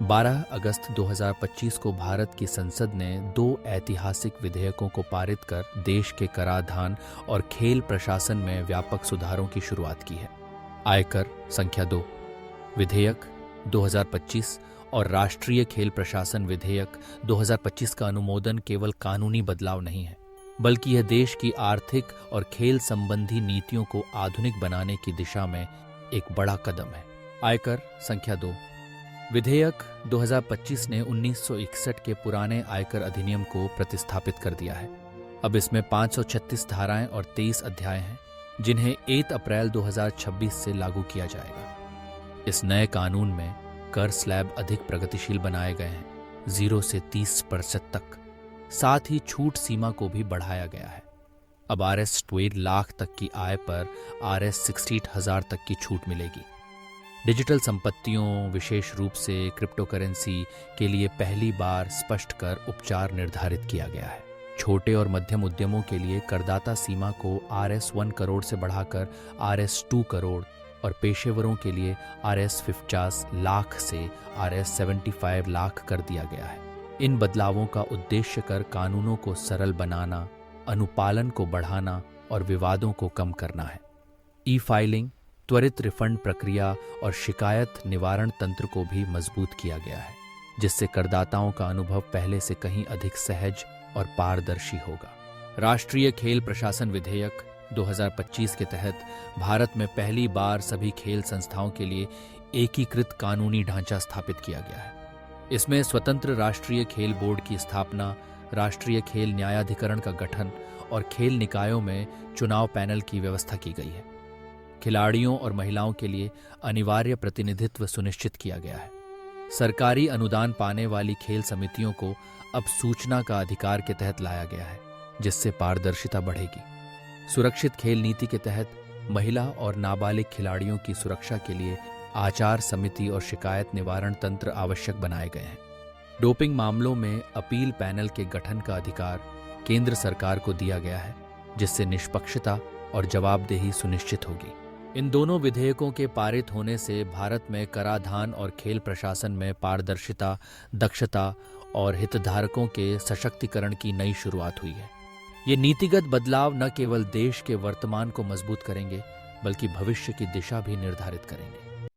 12 अगस्त 2025 को भारत की संसद ने 2 ऐतिहासिक विधेयकों को पारित कर देश के कराधान और खेल प्रशासन में व्यापक सुधारों की शुरुआत की है। आयकर संख्या 2 विधेयक 2025 और राष्ट्रीय खेल प्रशासन विधेयक 2025 का अनुमोदन केवल कानूनी बदलाव नहीं है, बल्कि यह देश की आर्थिक और खेल संबंधी नीतियों को आधुनिक बनाने की दिशा में एक बड़ा कदम है। आयकर संख्या 2 विधेयक 2025 ने 1961 के पुराने आयकर अधिनियम को प्रतिस्थापित कर दिया है। अब इसमें 536 धाराएं और 23 अध्याय हैं, जिन्हें 1 अप्रैल 2026 से लागू किया जाएगा। इस नए कानून में कर स्लैब अधिक प्रगतिशील बनाए गए हैं, 0 से 30% तक। साथ ही छूट सीमा को भी बढ़ाया गया है। अब Rs 12 लाख तक की आय पर Rs 68,000 तक की छूट मिलेगी। डिजिटल संपत्तियों, विशेष रूप से क्रिप्टो करेंसी के लिए पहली बार स्पष्ट कर उपचार निर्धारित किया गया है। छोटे और मध्यम उद्यमों के लिए करदाता सीमा को Rs 1 करोड़ से बढ़ाकर Rs 2 करोड़ और पेशेवरों के लिए Rs 50 लाख से Rs 75 लाख कर दिया गया है। इन बदलावों का उद्देश्य कर कानूनों को सरल बनाना, अनुपालन को बढ़ाना और विवादों को कम करना है। ई फाइलिंग, त्वरित रिफंड प्रक्रिया और शिकायत निवारण तंत्र को भी मजबूत किया गया है, जिससे करदाताओं का अनुभव पहले से कहीं अधिक सहज और पारदर्शी होगा। राष्ट्रीय खेल प्रशासन विधेयक 2025 के तहत भारत में पहली बार सभी खेल संस्थाओं के लिए एकीकृत कानूनी ढांचा स्थापित किया गया है। इसमें स्वतंत्र राष्ट्रीय खेल बोर्ड की स्थापना, राष्ट्रीय खेल न्यायाधिकरण का गठन और खेल निकायों में चुनाव पैनल की व्यवस्था की गई है। खिलाड़ियों और महिलाओं के लिए अनिवार्य प्रतिनिधित्व सुनिश्चित किया गया है। सरकारी अनुदान पाने वाली खेल समितियों को अब सूचना का अधिकार के तहत लाया गया है, जिससे पारदर्शिता बढ़ेगी। सुरक्षित खेल नीति के तहत महिला और नाबालिग खिलाड़ियों की सुरक्षा के लिए आचार समिति और शिकायत निवारण तंत्र आवश्यक बनाए गए हैं। डोपिंग मामलों में अपील पैनल के गठन का अधिकार केंद्र सरकार को दिया गया है, जिससे निष्पक्षता और जवाबदेही सुनिश्चित होगी। इन दोनों विधेयकों के पारित होने से भारत में कराधान और खेल प्रशासन में पारदर्शिता, दक्षता और हितधारकों के सशक्तिकरण की नई शुरुआत हुई है। ये नीतिगत बदलाव न केवल देश के वर्तमान को मजबूत करेंगे, बल्कि भविष्य की दिशा भी निर्धारित करेंगे।